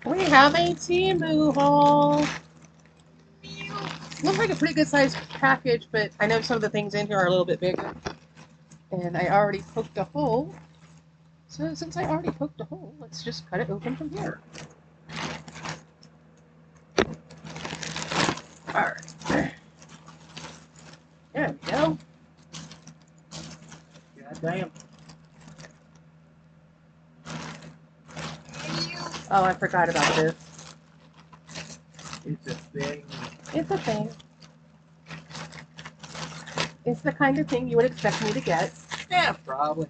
We have a Temu haul. Looks like a pretty good sized package, but I know some of the things in here are a little bit bigger. And I already poked a hole. So since I already poked a hole, let's just cut it open from here. Alright. There we go. God damn. Oh, I forgot about this. It's a thing. It's a thing. It's the kind of thing you would expect me to get. Yeah, probably.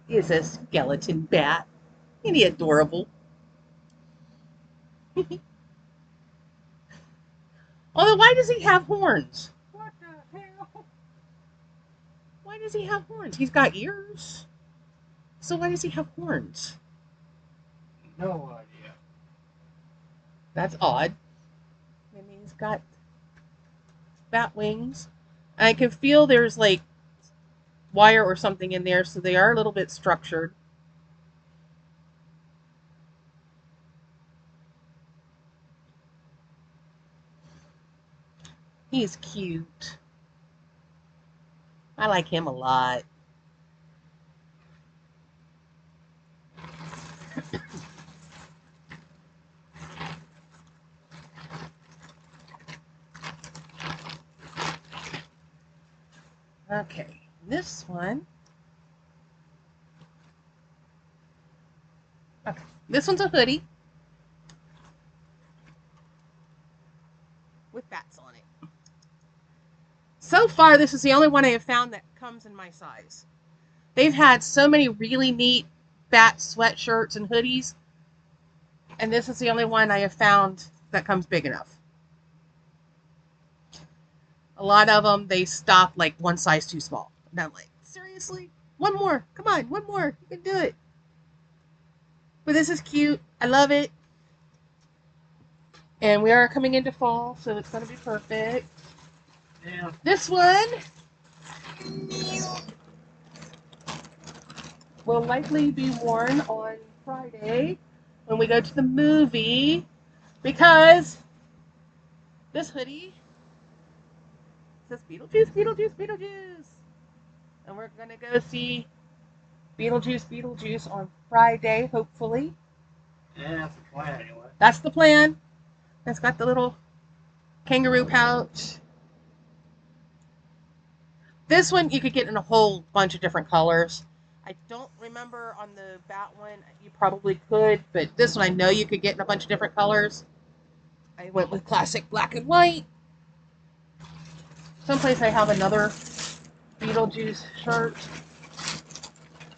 It's a skeleton bat. Isn't he adorable? Although, why does he have horns? What the hell? Why does he have horns? He's got ears. So why does he have horns? No idea. That's odd. And he's got bat wings. I can feel there's like wire or something in there, so they are a little bit structured. He's cute. I like him a lot. Okay, this one. Okay, this one's a hoodie with bats on it. So far, this is the only one I have found that comes in my size. They've had so many really neat bat sweatshirts and hoodies, and this is the only one I have found that comes big enough. A lot of them, they stop like one size too small. And I'm like, seriously? One more. Come on, one more. You can do it. But this is cute. I love it. And we are coming into fall, so it's going to be perfect. Yeah. This one will likely be worn on Friday when we go to the movie, because this hoodie says Beetlejuice, Beetlejuice, Beetlejuice. And we're going to go see Beetlejuice, Beetlejuice on Friday, hopefully. Yeah, that's the plan anyway. That's the plan. It's got the little kangaroo pouch. This one you could get in a whole bunch of different colors. I don't remember on the bat one. You probably could, but this one I know you could get in a bunch of different colors. I went with classic black and white. Someplace I have another Beetlejuice shirt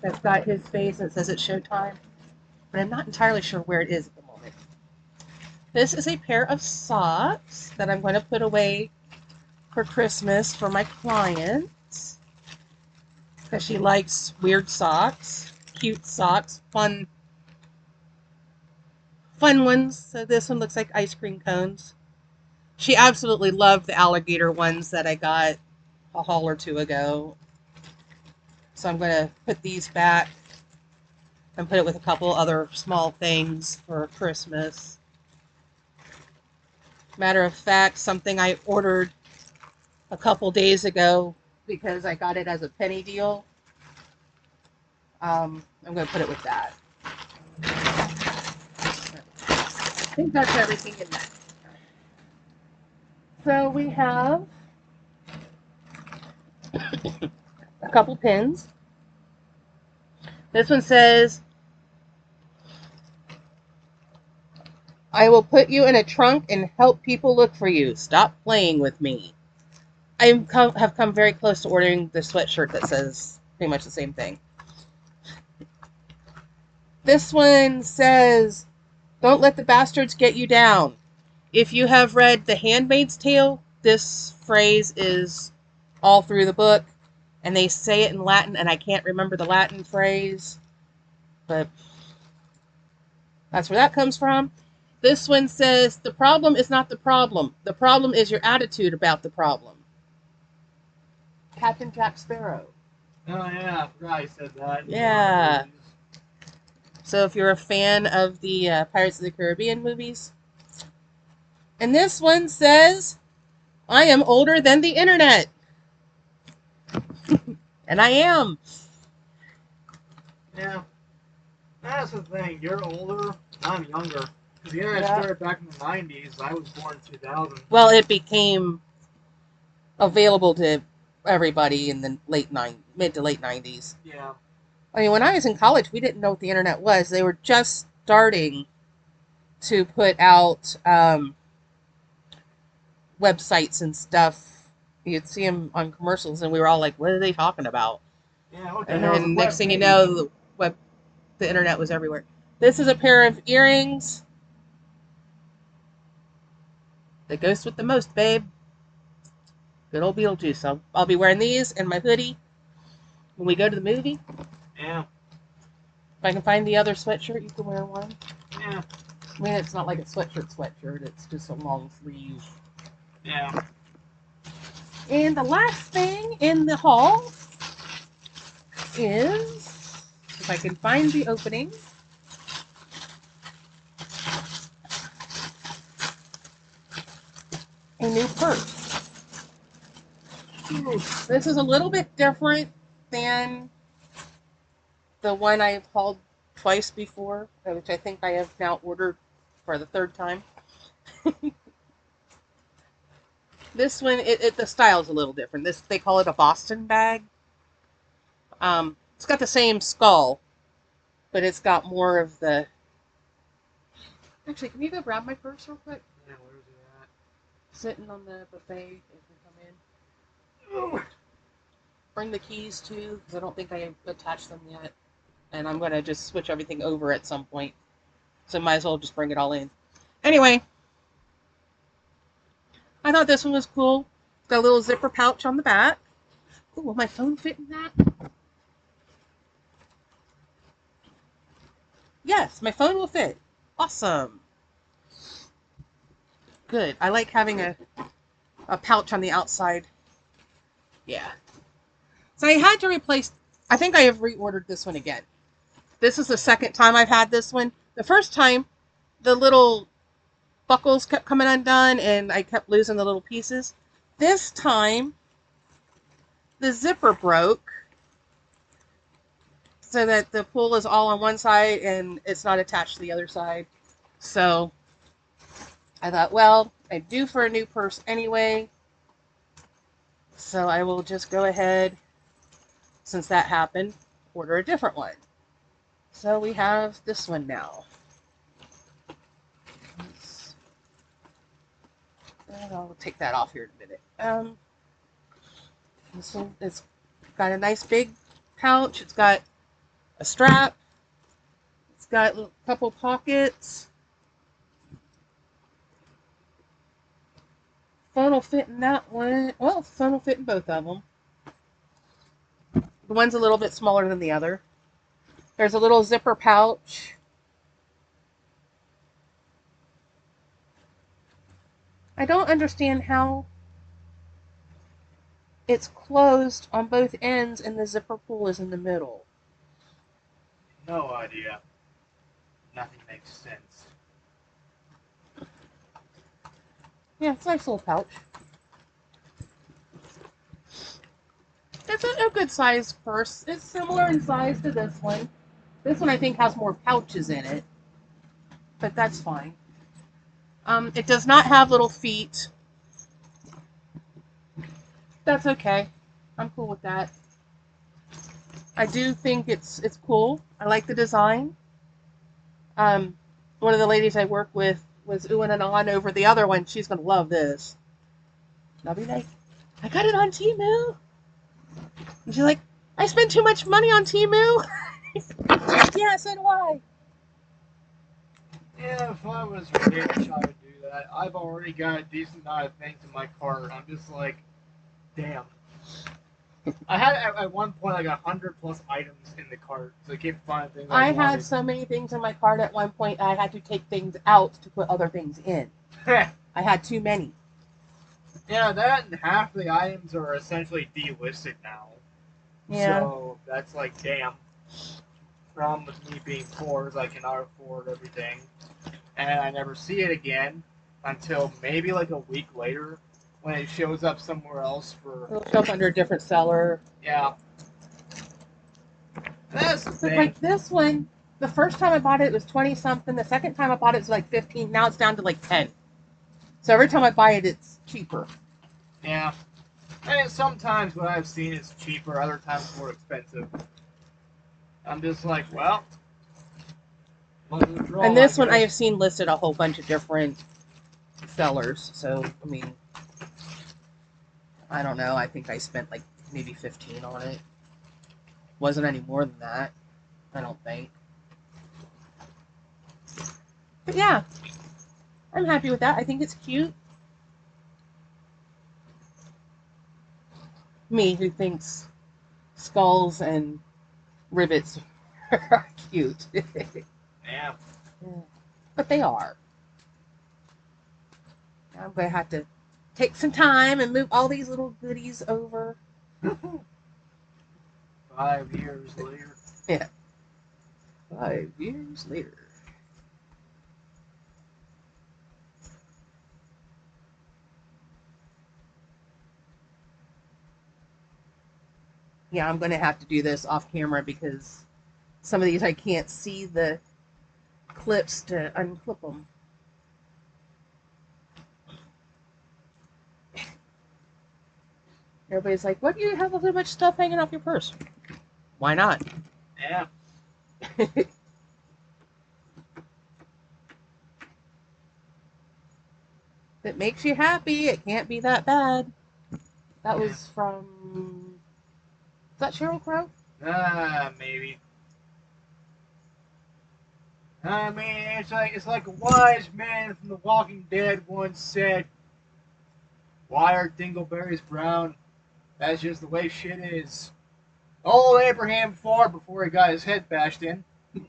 that's got his face and it says it's showtime, but I'm not entirely sure where it is at the moment. This is a pair of socks that I'm going to put away for Christmas for my client, because she likes weird socks, cute socks, fun ones. So this one looks like ice cream cones. She absolutely loved the alligator ones that I got a haul or two ago. So I'm going to put these back and put it with a couple other small things for Christmas. Matter of fact, something I ordered a couple days ago because I got it as a penny deal. I'm going to put it with that. I think that's everything in that. So we have a couple pins. This one says, I will put you in a trunk and help people look for you. Stop playing with me. I have come very close to ordering the sweatshirt that says pretty much the same thing. This one says, don't let the bastards get you down. If you have read The Handmaid's Tale, this phrase is all through the book, and they say it in Latin, and I can't remember the Latin phrase, but that's where that comes from. This one says, the problem is not the problem. The problem is your attitude about the problem. Captain Jack Sparrow. Oh, yeah, I forgot he said that. Yeah. So if you're a fan of the Pirates of the Caribbean movies. And this one says, I am older than the internet. And I am. Yeah. That's the thing. You're older. I'm younger. Because the internet started back in the 90s. I was born in 2000. Well, it became available to everybody in the mid to late 90s. Yeah. I mean, when I was in college, we didn't know what the internet was. They were just starting to put out websites and stuff. You'd see them on commercials, and we were all like, "What are they talking about?" Yeah. What the And hell is a then web next thing you page? know, the internet was everywhere. This is a pair of earrings that goes with the most, babe. Good old Beetlejuice. I'll be wearing these and my hoodie when we go to the movie. Yeah. If I can find the other sweatshirt, you can wear one. Yeah. I mean, it's not like a sweatshirt. It's just a long sleeve. Yeah. And the last thing in the haul is, if I can find the opening, a new purse. This is a little bit different than the one I've hauled twice before, which I think I have now ordered for the third time. This one, the style's a little different. They call it a Boston bag. It's got the same skull, but it's got more of the. Actually, can you go grab my purse real quick? Yeah, where's it at? Sitting on the buffet as we come in. Oh. Bring the keys too, because I don't think I attached them yet. And I'm going to just switch everything over at some point. So might as well just bring it all in. Anyway, I thought this one was cool. It's got a little zipper pouch on the back. Ooh, will my phone fit in that? Yes, my phone will fit. Awesome. Good. I like having a pouch on the outside. Yeah. So I had to replace, I think I have reordered this one again. This is the second time I've had this one. The first time, the little buckles kept coming undone and I kept losing the little pieces. This time, the zipper broke so that the pull is all on one side and it's not attached to the other side. So I thought, well, I'm due for a new purse anyway. So I will just go ahead, since that happened, order a different one. So we have this one now. I'll take that off here in a minute. This one, it's got a nice big pouch. It's got a strap. It's got a couple pockets. Phone will fit in that one. Well, phone will fit in both of them. The one's a little bit smaller than the other. There's a little zipper pouch. I don't understand how it's closed on both ends and the zipper pull is in the middle. No idea. Nothing makes sense. Yeah, it's a nice little pouch. It's a good size purse. It's similar in size to this one. This one I think has more pouches in it, but that's fine. It does not have little feet. That's okay. I'm cool with that. I do think it's cool. I like the design. One of the ladies I work with was oohing and ahhing over the other one. She's gonna love this. I'll be like, I got it on Temu. And she's like, I spent too much money on Temu. Yeah, so do I. Yeah, if I was rich, I would do that. I've already got a decent amount of things in my cart. I'm just like, damn. I had at one point like 100+ items in the cart, so I kept finding things I I had wanted. so many things in my cart at one point, I had to take things out to put other things in. I had too many. Yeah, that and half the items are essentially delisted now. Yeah. So that's like, damn. problem with me being poor is I cannot afford everything, and I never see it again until maybe like a week later when it shows up somewhere else for It'll show up under a different seller. yeah. That's the But thing. like this one, the first time I bought it, it was 20 something. The second time I bought it, it was like 15. Now it's down to like 10. So every time I buy it, it's cheaper. Yeah. And sometimes what I've seen is cheaper, other times more expensive. I'm just like, well, draw, And this one I guess. have seen listed a whole bunch of different sellers. So, I mean, I don't know. I think I spent like maybe 15 on it. Wasn't any more than that, I don't think. But yeah, I'm happy with that. I think it's cute. Me, who thinks skulls and rivets are cute. Yeah. But they are. I'm going to have to take some time and move all these little goodies over. 5 years later. Yeah. 5 years later. Yeah, I'm going to have to do this off camera because some of these I can't see the clips to unclip them. Everybody's like, what do you have so much stuff hanging off your purse? Why not? Yeah. If it makes you happy, it can't be that bad. That was from... Is that Sheryl Crow? Maybe. I mean, it's like a wise man from The Walking Dead once said, "Why are dingleberries brown? That's just the way shit is." Old Abraham fought before he got his head bashed in. And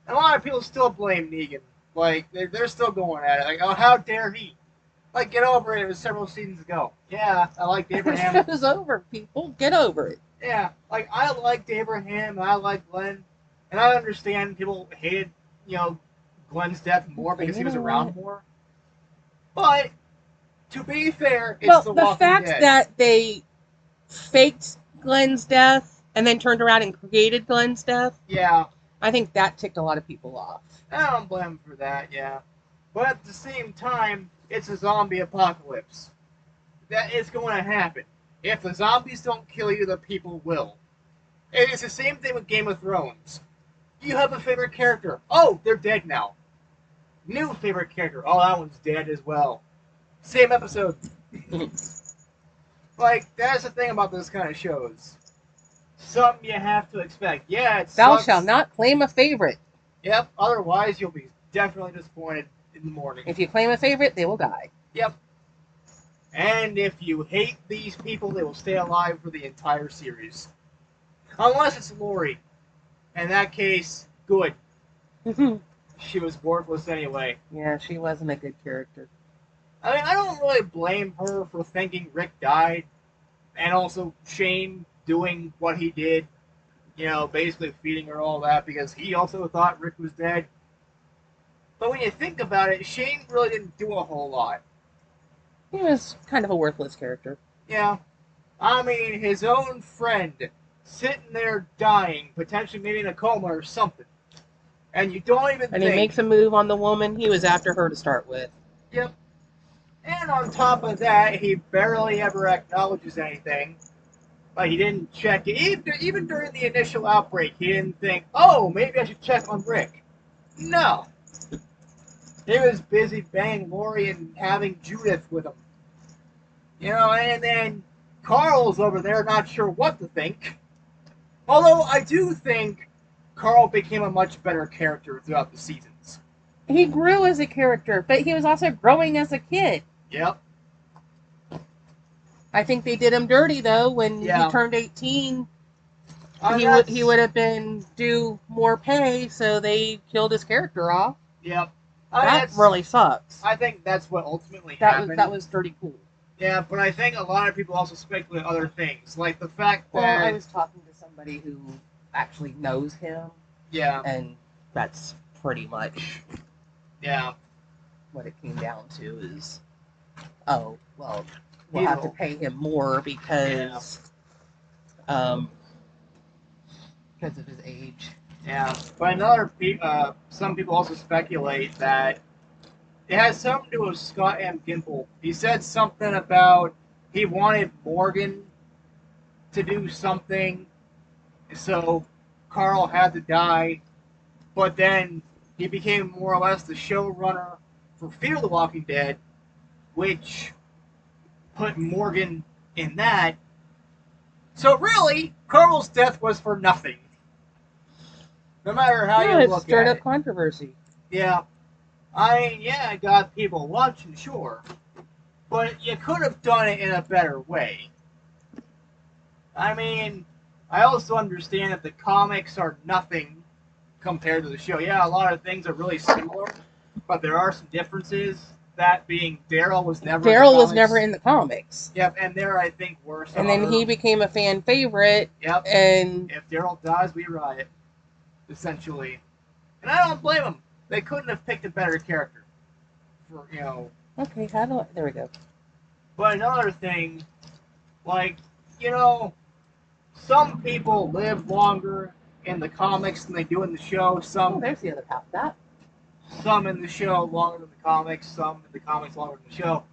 a lot of people still blame Negan. Like they're still going at it. Like, oh, how dare he? Like, get over it. It was several seasons ago. Yeah, I liked Abraham. The show's over, people. Get over it. Yeah, like I liked Abraham and I liked Glenn, and I understand people hated, Glenn's death more because he was around more. But to be fair, it's The the Walking fact Dead. that they faked Glenn's death and then turned around and created Glenn's death, Yeah, I think that ticked a lot of people off. I don't blame him for that. Yeah, but at the same time, it's a zombie apocalypse. That is going to happen. If the zombies don't kill you, the people will. It's the same thing with Game of Thrones. You have a favorite character. Oh, they're dead now. New favorite character. Oh, that one's dead as well. Same episode. Like, that's the thing about those kind of shows. Something you have to expect. Yeah, it Thou sucks. shalt not claim a favorite. Yep, otherwise you'll be definitely disappointed in the morning. If you claim a favorite, they will die. Yep. And if you hate these people, they will stay alive for the entire series. Unless it's Lori. In that case, good. She was worthless anyway. Yeah, she wasn't a good character. I mean, I don't really blame her for thinking Rick died, and also Shane doing what he did, basically feeding her all that because he also thought Rick was dead. But when you think about it, Shane really didn't do a whole lot. He was kind of a worthless character. Yeah. I mean, his own friend sitting there dying, potentially maybe in a coma or something. And you don't even And think... he makes a move on the woman. He was after her to start with. Yep. And on top of that, he barely ever acknowledges anything. Like, he didn't check it. Even during the initial outbreak, he didn't think, oh, maybe I should check on Rick. No. He was busy banging Lori and having Judith with him. And then Carl's over there not sure what to think. Although I do think Carl became a much better character throughout the seasons. He grew as a character, but he was also growing as a kid. Yep. I think they did him dirty, though, when he turned 18. He would have been due more pay, so they killed his character off. Yep. That really sucks. I think that's what ultimately happened. That was dirty cool. Yeah, but I think a lot of people also speculate other things, like the fact that... Well, I was talking to somebody who actually knows him, Yeah. and that's pretty much Yeah. what it came down to is, oh, well, we'll He have to will. pay him more because of his age. Yeah. But some people also speculate that it has something to do with Scott M. Gimple. He said something about he wanted Morgan to do something, so Carl had to die. But then he became more or less the showrunner for Fear the Walking Dead, which put Morgan in that. So really, Carl's death was for nothing. No matter how No, you it look stirred at up it. controversy. Yeah. Yeah, it got people watching, sure. But you could have done it in a better way. I mean, I also understand that the comics are nothing compared to the show. Yeah, a lot of things are really similar, but there are some differences. That being, Daryl was never in the Daryl was comics. never in the comics. Yep, and there I think were some And then other. he became a fan favorite. Yep. And If Daryl dies, we riot. Essentially, and I don't blame them. They couldn't have picked a better character. For okay, there we go. But another thing, like some people live longer in the comics than they do in the show. Oh, there's the other half of that. Some in the show longer than the comics. Some in the comics longer than the show.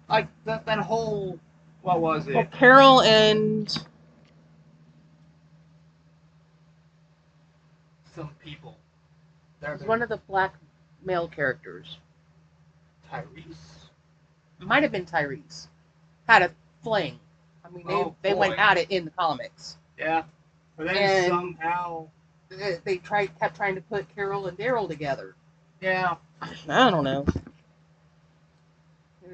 Like that whole, what was it? Well, Carol and Some people. one of the black male characters. Tyrese. Might have been Tyrese. Had a fling. I mean, they went at it in the comics. Yeah, but then And somehow they kept trying to put Carol and Daryl together. Yeah. I don't know.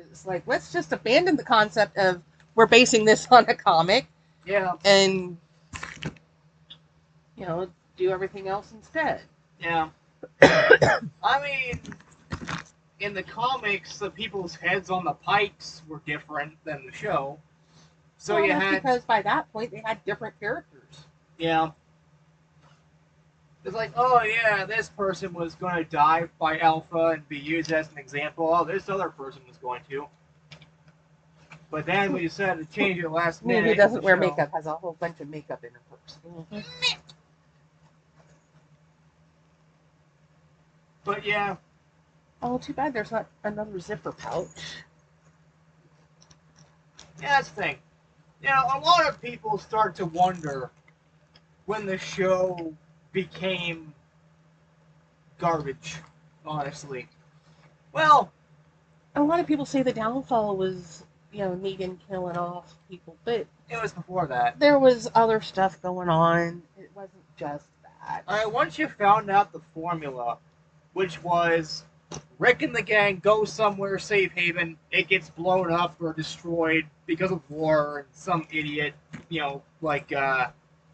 It's like, let's just abandon the concept of we're basing this on a comic. Yeah. And do everything else instead. Yeah. I mean, in the comics, the people's heads on the pikes were different than the show. So well, you that's had because by that point they had different characters. Yeah. It's like, oh yeah, this person was going to die by Alpha and be used as an example. Oh, this other person was going to. But then we decided to change it last minute. Who doesn't wear makeup has a whole bunch of makeup in her purse. Mm-hmm. But yeah. Oh, too bad there's not another zipper pouch. Yeah, that's the thing. A lot of people start to wonder when the show became garbage, honestly. Well, a lot of people say the downfall was, Negan killing off people, but it was before that. There was other stuff going on. It wasn't just that. Once you found out the formula, which was Rick and the gang go somewhere safe haven, it gets blown up or destroyed because of war and some idiot,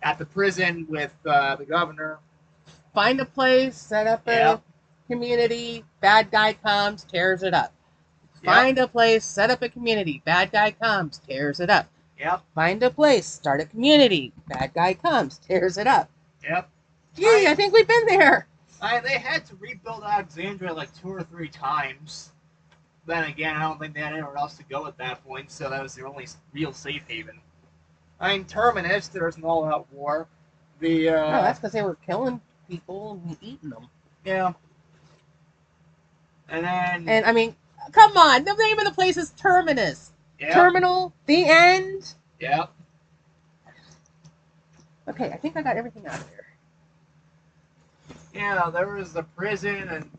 at the prison with the governor. Find a place, set up a community, bad guy comes, tears it up. Find a place, set up a community, bad guy comes, tears it up. Yep. Find a place, start a community, bad guy comes, tears it up. Yep. Gee, I think we've been there. They had to rebuild Alexandria like 2 or 3 times. Then again, I don't think they had anywhere else to go at that point, so that was their only real safe haven. Terminus, there's an all-out war. That's because they were killing people and eating them. Yeah. And I mean, come on, the name of the place is Terminus. Yep. Terminal, the end. Yep. Okay, I think I got everything out of there. Yeah, there was the prison, and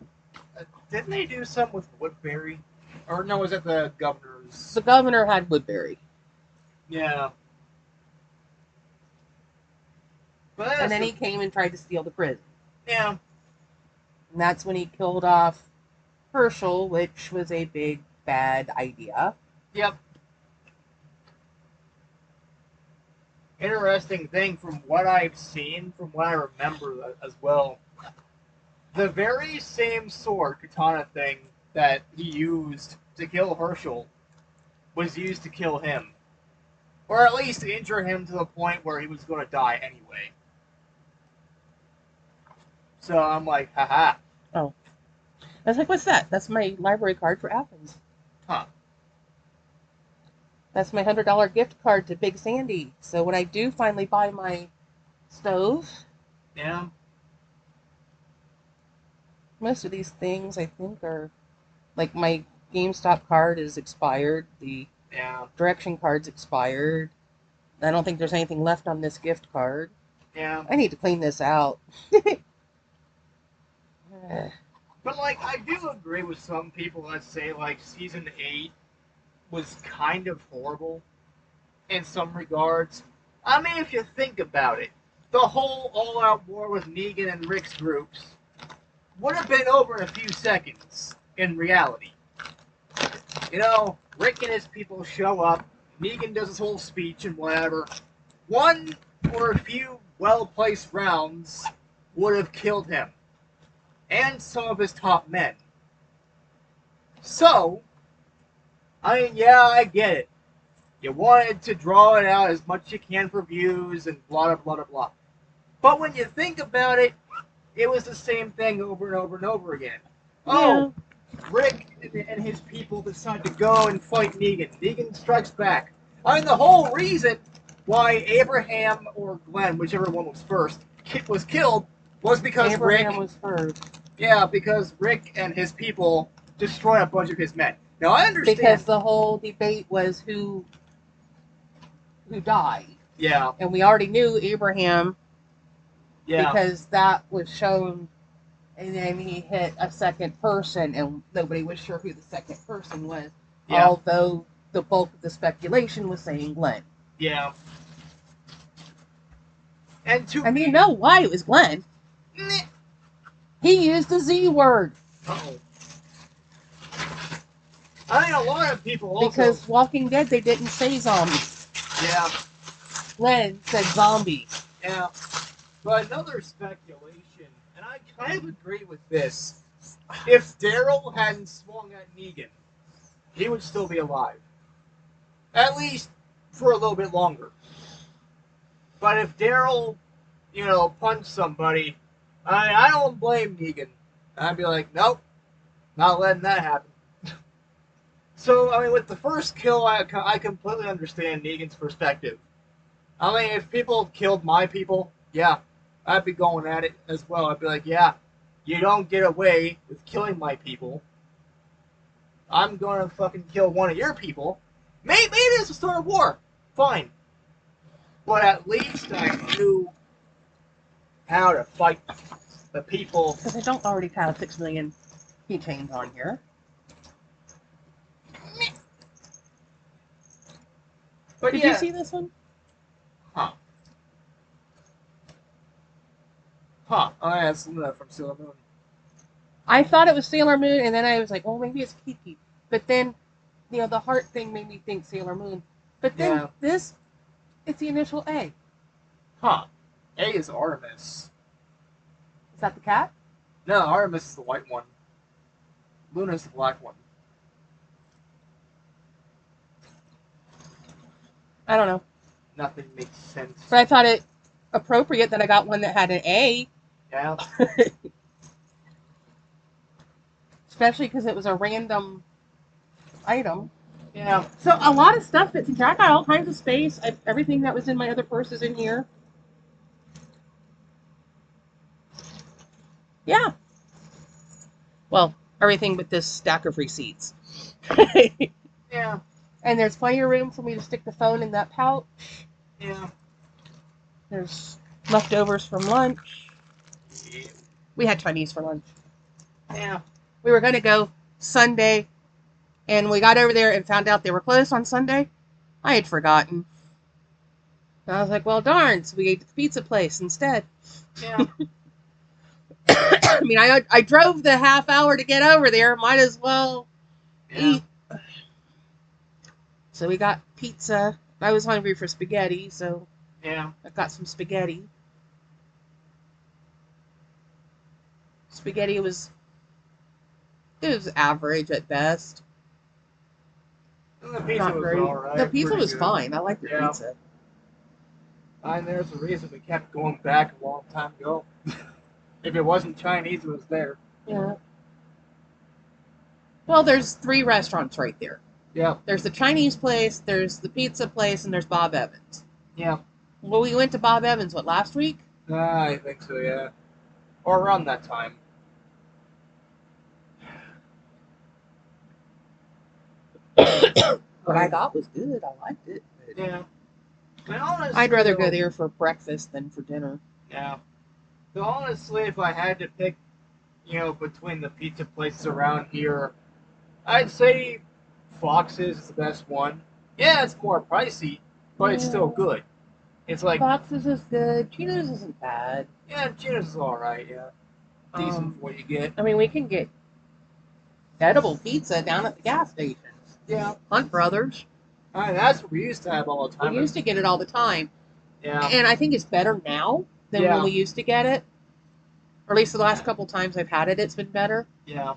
didn't they do something with Woodbury? Or no, was it the governor's? The governor had Woodbury. Yeah. And then he came and tried to steal the prison. Yeah. And that's when he killed off Herschel, which was a big, bad idea. Yep. Interesting thing from what I've seen, from what I remember as well. The very same sword, katana thing, that he used to kill Herschel was used to kill him. Or at least injure him to the point where he was going to die anyway. So I'm like, haha. Oh. I was like, what's that? That's my library card for Athens. Huh. That's my $100 gift card to Big Sandy. So when I do finally buy my stove, Yeah. most of these things I think are like my GameStop card is expired. The Yeah. direction card's expired. I don't think there's anything left on this gift card. Yeah. I need to clean this out. But like, I do agree with some people that say like season 8 was kind of horrible in some regards. I mean, if you think about it, the whole all-out war with Negan and Rick's groups would have been over in a few seconds in reality. You know, Rick and his people show up, Negan does his whole speech and whatever. One or a few well-placed rounds would have killed him and some of his top men. So, I mean, yeah, I get it. You wanted to draw it out as much as you can for views and blah, blah, blah, blah. But when you think about it, it was the same thing over and over and over again. Yeah. Oh, Rick and his people decide to go and fight Negan. Negan strikes back. I mean, the whole reason why Abraham or Glenn, whichever one was first, was killed was because Abraham was first. Yeah, because Rick and his people destroyed a bunch of his men. Now I understand. Because the whole debate was who died. Yeah. And we already knew Abraham. Yeah. Because that was shown, and then he hit a second person, and nobody was sure who the second person was. Yeah. Although the bulk of the speculation was saying Glenn. Yeah. And you know why it was Glenn. He used the Z word. Uh-oh. I think a lot of people also... Because Walking Dead, they didn't say zombie. Yeah. Glenn said zombie. Yeah. But another speculation, and I kind of agree with this, if Daryl hadn't swung at Negan, he would still be alive. At least for a little bit longer. But if Daryl, punched somebody, I don't blame Negan. I'd be like, nope, not letting that happen. So, I mean, with the first kill, I completely understand Negan's perspective. I mean, if people killed my people, yeah, I'd be going at it as well. I'd be like, yeah, you don't get away with killing my people. I'm going to fucking kill one of your people. Maybe it's a start of war. Fine. But at least I knew how to fight the people. Because I don't already have 6 million keychains on here. But Did you see this one? Huh. Oh, yeah, it's Luna from Sailor Moon. I thought it was Sailor Moon, and then I was like, oh, maybe it's Kiki. But then, the heart thing made me think Sailor Moon. But then it's the initial A. Huh. A is Artemis. Is that the cat? No, Artemis is the white one. Luna's the black one. I don't know. Nothing makes sense. But I thought it appropriate that I got one that had an A. Yeah. Especially because it was a random item. Yeah. So a lot of stuff fits in here. I got all kinds of space. Everything that was in my other purse is in here. Yeah. Well, everything but this stack of receipts. Yeah. And there's plenty of room for me to stick the phone in that pouch. Yeah. There's leftovers from lunch. Yeah. We had Chinese for lunch. Yeah. We were going to go Sunday, and we got over there and found out they were closed on Sunday. I had forgotten. And I was like, well, darn, so we ate at the pizza place instead. Yeah. I mean, I drove the half hour to get over there. Might as well eat. So we got pizza. I was hungry for spaghetti, so I got some spaghetti. Spaghetti was average at best. And the pizza was alright. The pizza was fine. I liked your pizza. And there's a reason we kept going back a long time ago. If it wasn't Chinese, it was there. Yeah. Well, there's 3 restaurants right there. Yeah. There's the Chinese place, there's the pizza place, and there's Bob Evans. Yeah. Well, we went to Bob Evans, what, last week? I think so, yeah. Or around that time. What I got was good. I liked it. Yeah. And honestly, I'd rather go there for breakfast than for dinner. Yeah. So honestly, if I had to pick, between the pizza places around here, I'd say Fox's is the best one. Yeah, it's more pricey, but it's still good. It's like Fox's is good. Chino's isn't bad. Yeah, Chino's is alright, yeah. Decent for what you get. I mean, we can get edible pizza down at the gas stations. Yeah. Hunt Brothers. That's what we used to have all the time. We used to get it all the time. Yeah. And I think it's better now than when we used to get it. Or at least the last couple times I've had it, it's been better. Yeah.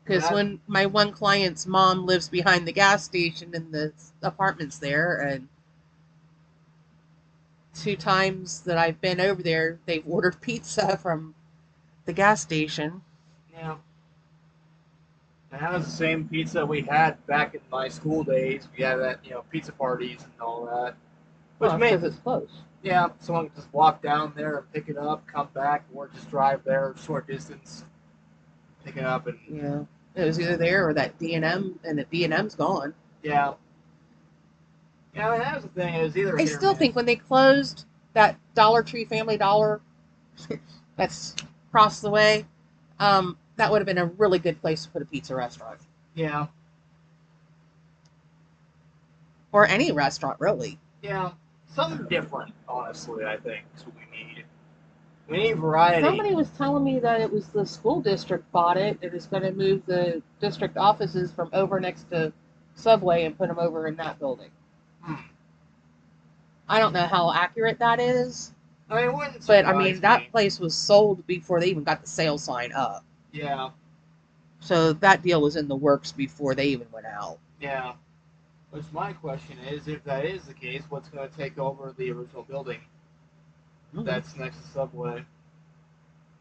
Because when my one client's mom lives behind the gas station in the apartments there, and 2 times that I've been over there, they've ordered pizza from the gas station. Yeah. And that was the same pizza we had back in my school days. We had that, pizza parties and all that. Which because it's close. Yeah, someone could just walk down there and pick it up, come back, or just drive there, short distance, pick it up, and yeah, it was either there or that D&M, and the D&M's gone. Yeah. Yeah, that was the thing. It was either. I still think when they closed that Dollar Tree Family Dollar, that's across the way, that would have been a really good place to put a pizza restaurant. Yeah. Or any restaurant, really. Yeah. Something different, honestly, I think, is what we need. We need variety. Somebody was telling me that it was the school district bought it. It is going to move the district offices from over next to Subway and put them over in that building. I don't know how accurate that is. That place was sold before they even got the sale sign up. Yeah. So that deal was in the works before they even went out. Yeah. Which my question is, if that is the case, what's going to take over the original building that's next to Subway?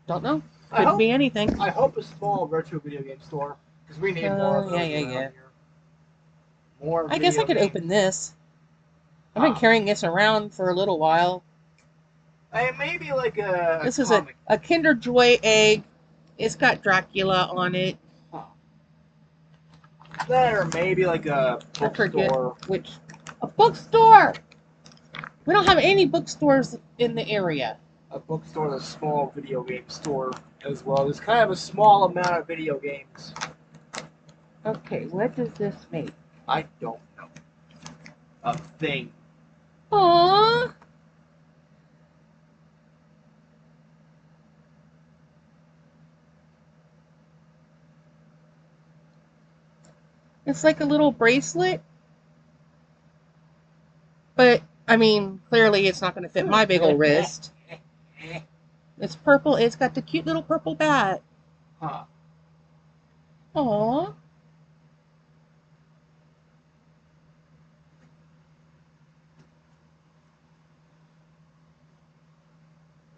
Don't know. Could be anything. I hope a small retro video game store, because we need more of those around here. More. I guess I could open this. I've been carrying this around for a little while. Maybe like a. This is a Kinder Joy egg. It's got Dracula on it. That or maybe like a bookstore. A bookstore! We don't have any bookstores in the area. A bookstore, a small video game store as well. There's kind of a small amount of video games. Okay, what does this make? I don't know. A thing. Aww. It's like a little bracelet. But, clearly it's not going to fit my big old wrist. It's purple. It's got the cute little purple bat. Huh. Aww.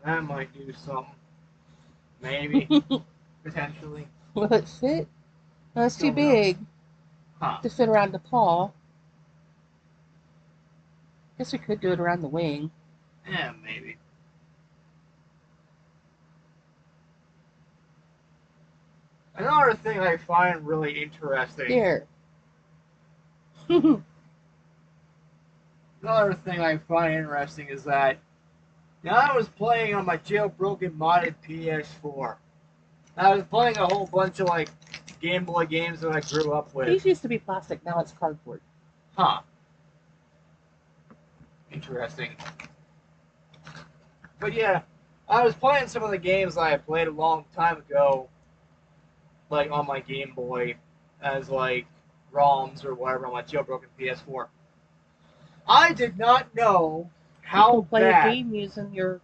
That might do something. Maybe. Potentially. Will it fit? No, it's too big to fit around the paw. Guess we could do it around the wing. Yeah, maybe. Another thing I find really interesting. Here. Another thing I find interesting is that I was playing on my jailbroken modded PS4. I was playing a whole bunch of Game Boy games that I grew up with. These used to be plastic, now it's cardboard. Huh. Interesting. But yeah, I was playing some of the games I had played a long time ago, on my Game Boy, as ROMs or whatever on my jailbroken PS4. I did not know how you can play bad. A game using your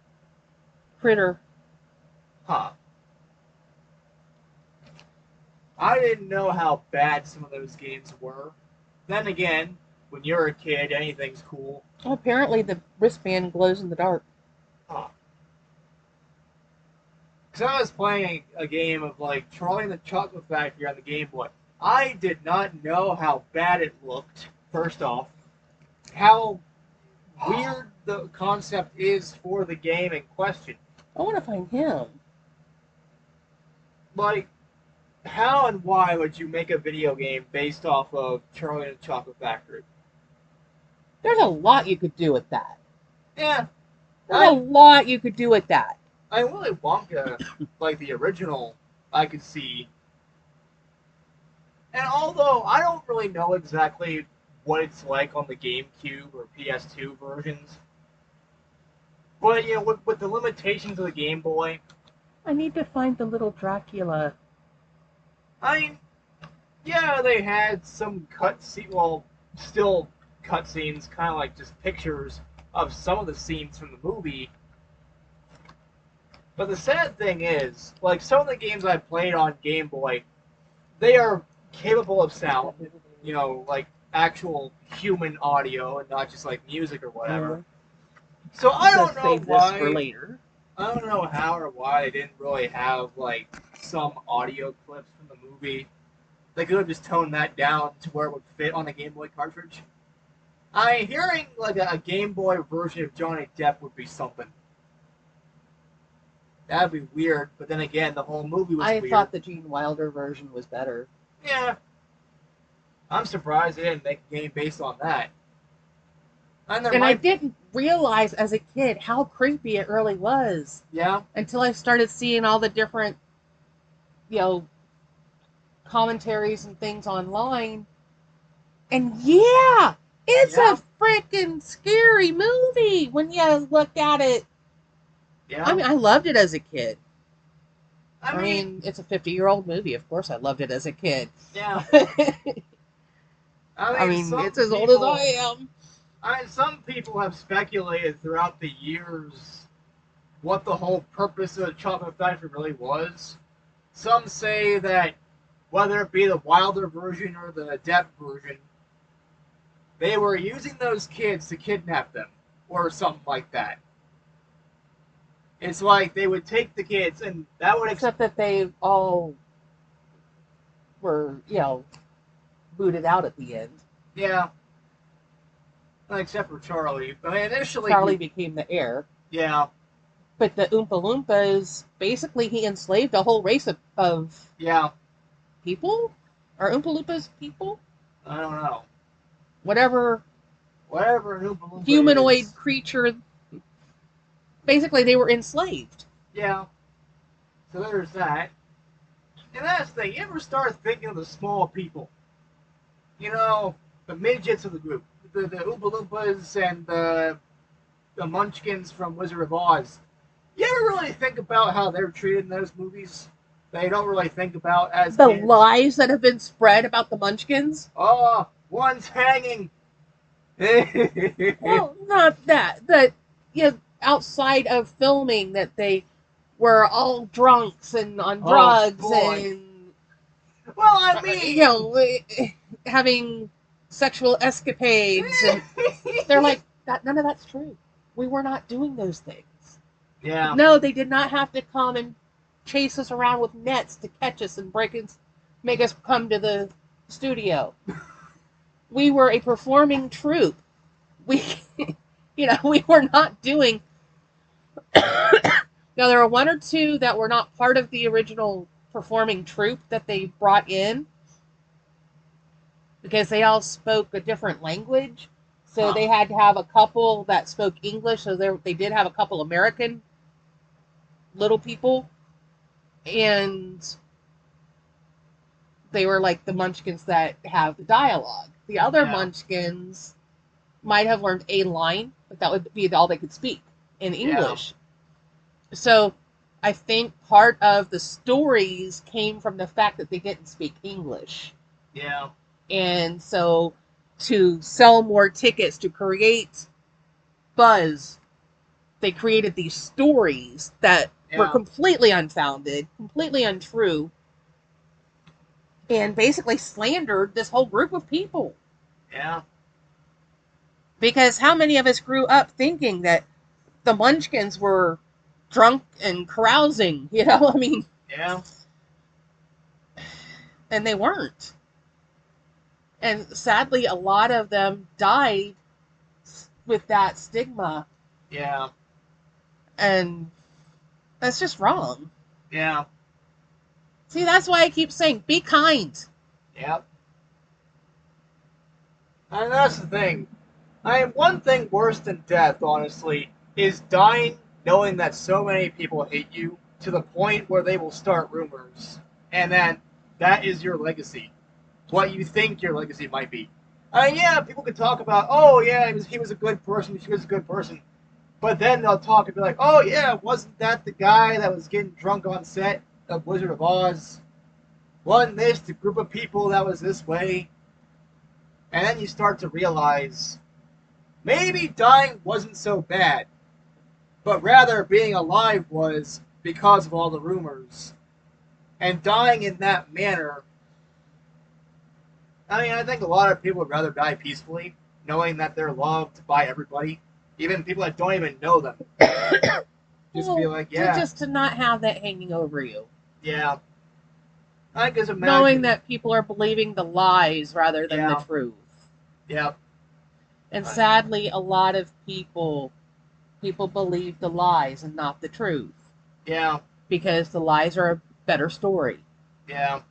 critter. Huh. I didn't know how bad some of those games were. Then again, when you're a kid, anything's cool. Well, apparently the wristband glows in the dark. Huh. Because I was playing a game of like Charlie and the Chocolate Factory on the Game Boy. I did not know how bad it looked. First off, how weird the concept is for the game in question. I want to find him. Like, how and why would you make a video game based off of Charlie and the Chocolate Factory? There's a lot you could do with that. Yeah. There's a lot you could do with that. I Willy Wonka, like the original, I could see. And although I don't really know exactly what it's like on the GameCube or PS2 versions, but you know, with the limitations of the Game Boy, I need to find the little Dracula. I mean, yeah, they had some still cutscenes, kind of like just pictures of some of the scenes from the movie. But the sad thing is, like some of the games I played on Game Boy, they are capable of sound, you know, like actual human audio and not just like music or whatever. So I don't know why. This for later. I don't know how or why they didn't really have like some audio clips from the movie. They could have just toned that down to where it would fit on a Game Boy cartridge. Hearing like a Game Boy version of Johnny Depp would be something. That'd be weird, but then again, the whole movie was weird. I thought the Gene Wilder version was better. Yeah. I'm surprised they didn't make a game based on that. And I didn't realize as a kid how creepy it really was. Yeah. Until I started seeing all the different, you know, commentaries and things online. And yeah, it's a freaking scary movie when you look at it. Yeah. I mean, I loved it as a kid. I mean, it's a 50-year-old movie. Of course, I loved it as a kid. Yeah. I mean, it's as old as I am. Some people have speculated throughout the years what the whole purpose of the Chocolate Factory really was. Some say that whether it be the Wilder version or the Depp version, they were using those kids to kidnap them or something like that. It's like they would take the kids and that would... Except that they all were, you know, booted out at the end. Yeah. Except for Charlie. I mean, initially... Charlie became the heir. Yeah. But the Oompa Loompas, basically he enslaved a whole race of yeah. People? Are Oompa Loompas people? I don't know. Whatever an Oompa Loompa humanoid is. Creature... Basically, they were enslaved. Yeah. So there's that. And that's the thing. You ever start thinking of the small people? You know, the midgets of the group. The Oompa Loompas and the Munchkins from Wizard of Oz. You ever really think about how they're treated in those movies? They don't really think about as the kids. Lies that have been spread about the Munchkins? Oh, one's hanging. Well, not that. That, you know, outside of filming, that they were all drunks and on drugs and... Well, I mean... You know, having sexual escapades. And they're like, none of that's true. We were not doing those things. Yeah. No, they did not have to come and chase us around with nets to catch us and make us come to the studio. We were a performing troupe. We were not doing... Now, there were one or two that were not part of the original performing troupe that they brought in because they all spoke a different language. So they had to have a couple that spoke English. So they did have a couple American little people. And they were like the Munchkins that have the dialogue. The other Munchkins might have learned a line, but that would be all they could speak in English. So I think part of the stories came from the fact that they didn't speak English. Yeah. And so to sell more tickets, to create buzz, they created these stories that were completely unfounded, completely untrue, and basically slandered this whole group of people. Yeah. Because how many of us grew up thinking that the Munchkins were drunk and carousing, you know? I mean, Yeah. and they weren't. And sadly, a lot of them died with that stigma. Yeah. And that's just wrong. Yeah. See, that's why I keep saying, be kind. Yep. And that's the thing. I mean, one thing worse than death, honestly, is dying knowing that so many people hate you to the point where they will start rumors. And then that is your legacy. What you think your legacy might be. Yeah, people can talk about, oh, yeah, he was a good person, she was a good person. But then they'll talk and be like, oh, yeah, wasn't that the guy that was getting drunk on set of Wizard of Oz? Wasn't this the group of people that was this way? And then you start to realize maybe dying wasn't so bad, but rather being alive was because of all the rumors. And dying in that manner, I mean, I think a lot of people would rather die peacefully, knowing that they're loved by everybody, even people that don't even know them. Just be like, yeah, just to not have that hanging over you. yeah. I can imagine. Knowing that people are believing the lies rather than the truth. Yeah. And sadly, a lot of people believe the lies and not the truth. Yeah. Because the lies are a better story. Yeah.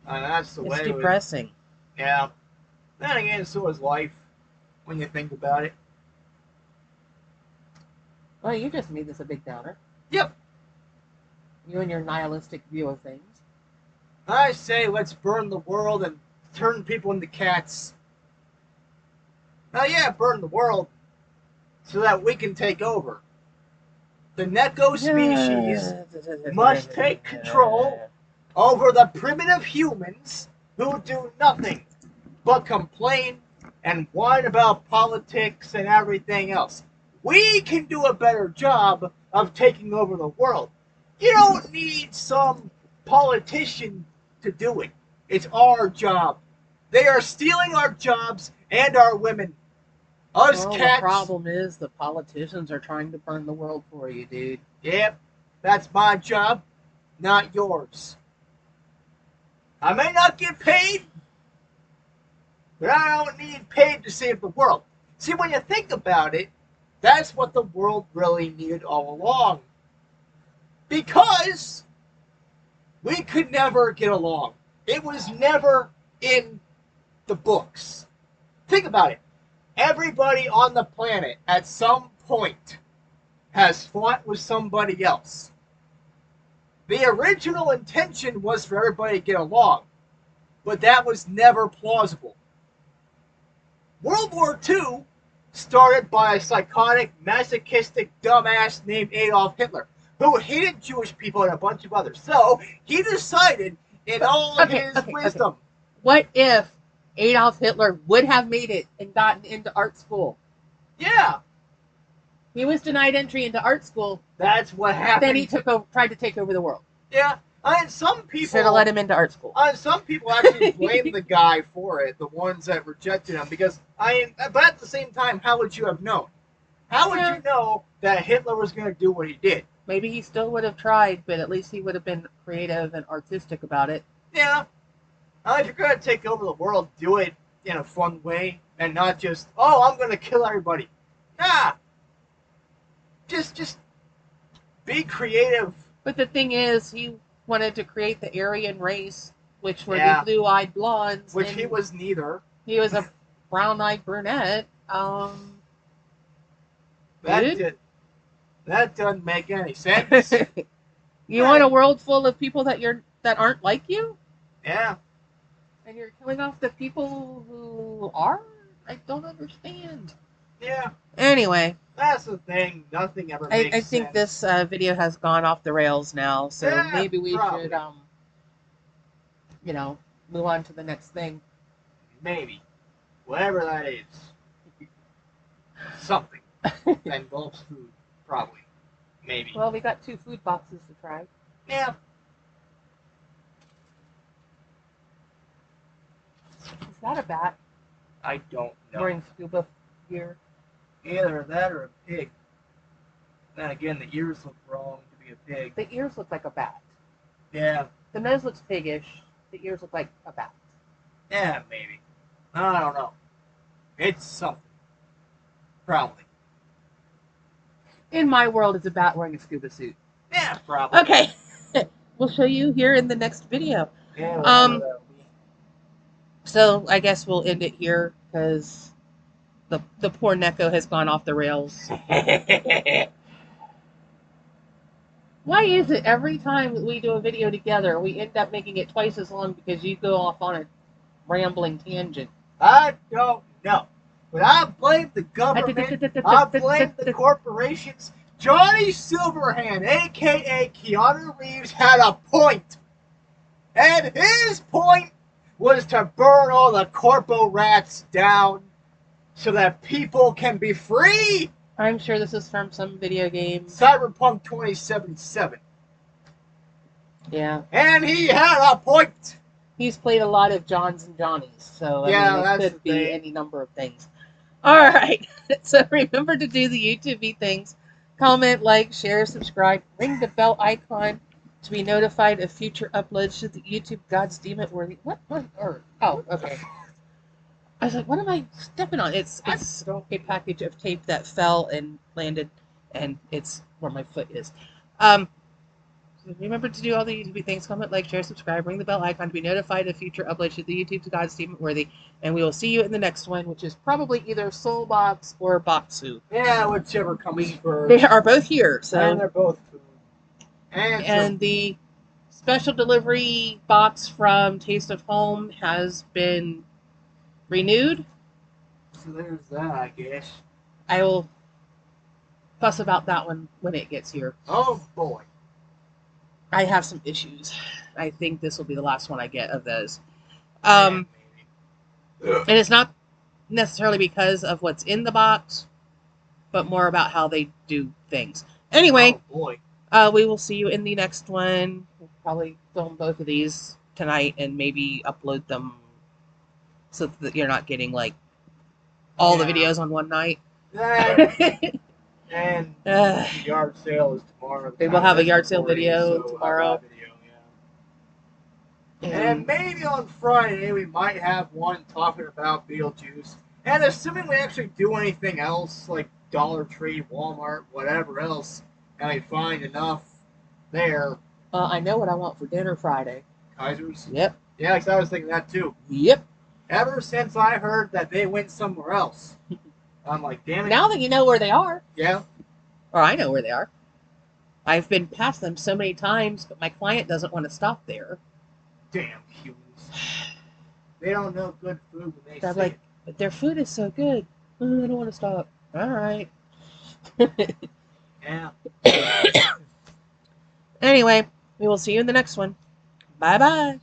And that's the way. It's depressing. Yeah. Then again, so is life when you think about it. Well, you just made this a big downer. Yep. You and your nihilistic view of things. I say let's burn the world and turn people into cats. Yeah, burn the world so that we can take over. The Neko species must take control over the primitive humans who do nothing but complain and whine about politics and everything else. We can do a better job of taking over the world. You don't need some politician to do it. It's our job. They are stealing our jobs and our women. Us cats. The problem is the politicians are trying to burn the world for you, dude. Yep, that's my job, not yours. I may not get paid, but I don't need paid to save the world. See, when you think about it, that's what the world really needed all along. Because we could never get along. It was never in the books. Think about it. Everybody on the planet at some point has fought with somebody else. The original intention was for everybody to get along, but that was never plausible. World War II started by a psychotic, masochistic dumbass named Adolf Hitler, who hated Jewish people and a bunch of others. So he decided, in all his wisdom. Okay. What if Adolf Hitler would have made it and gotten into art school? Yeah. He was denied entry into art school. That's what happened. Then he tried to take over the world. Yeah. And some people should have let him into art school. Some people actually blame the guy for it, the ones that rejected him, because but at the same time, how would you have known? How would you know that Hitler was going to do what he did? Maybe he still would have tried, but at least he would have been creative and artistic about it. Yeah. If you're going to take over the world, do it in a fun way and not just, oh, I'm going to kill everybody. Nah. Just be creative. But the thing is, he wanted to create the Aryan race, which were the blue-eyed blondes. Which he was neither. He was a brown-eyed brunette. That doesn't make any sense. You want a world full of people that aren't like you? Yeah. And you're killing off the people who are? I don't understand. Yeah. Anyway. That's the thing. Nothing ever makes sense. I think this video has gone off the rails now, so maybe we should, move on to the next thing. Maybe. Whatever that is. Something. That involves food. Probably. Maybe. Well, we got 2 food boxes to try. Yeah. Is that a bat? I don't know. Wearing scuba gear. Either that or a pig. Then again, the ears look wrong to be a pig. The ears look like a bat. Yeah. The nose looks piggish. The ears look like a bat. Yeah, maybe. I don't know. It's something. Probably. In my world, it's a bat wearing a scuba suit. Yeah, probably. Okay. We'll show you here in the next video. Yeah, So I guess we'll end it here because the poor Neko has gone off the rails. Why is it every time we do a video together, we end up making it twice as long because you go off on a rambling tangent? I don't know. But I blame the government. I blame the corporations. Johnny Silverhand, a.k.a. Keanu Reeves, had a point. And his point was to burn all the corpo rats down so that people can be free. I'm sure this is from some video game. Cyberpunk 2077. Yeah. And he had a point. He's played a lot of Johns and Johnnies, so I mean, it could be any number of things. All right. So remember to do the YouTube things. Comment, like, share, subscribe, ring the bell icon to be notified of future uploads to the YouTube God's Damn It Worthy. What on earth? Oh, okay. I was like, what am I stepping on? It's a package of tape that fell and landed, and it's where my foot is. Remember to do all the YouTube things. Comment, like, share, subscribe, ring the bell icon to be notified of future uploads to the YouTube God's Damn It Worthy. And we will see you in the next one, which is probably either Soulbox or Boxu. Yeah, whichever comes first. They are both here, so. And they're both food. And the special delivery box from Taste of Home has been renewed. So there's that, I guess. I will fuss about that one when it gets here. Oh boy. I have some issues. I think this will be the last one I get of those. And it's not necessarily because of what's in the box, but more about how they do things. Anyway, oh boy. We will see you in the next one. We'll probably film both of these tonight and maybe upload them so that you're not getting like all the videos on one night. And the yard sale is tomorrow. We will have a yard sale video tomorrow. And maybe on Friday we might have one talking about Beetlejuice. And assuming we actually do anything else, like Dollar Tree, Walmart, whatever else, and we find enough there. I know what I want for dinner Friday. Kaiser's? Yep. Yeah, because I was thinking that too. Yep. Ever since I heard that they went somewhere else, I'm like, damn it. Now that you know where they are. Yeah. Or I know where they are. I've been past them so many times, but my client doesn't want to stop there. Damn humans. They don't know good food when they They're say like, it. but their food is so good. Oh, I don't want to stop. All right. Yeah. Anyway, we will see you in the next one. Bye-bye.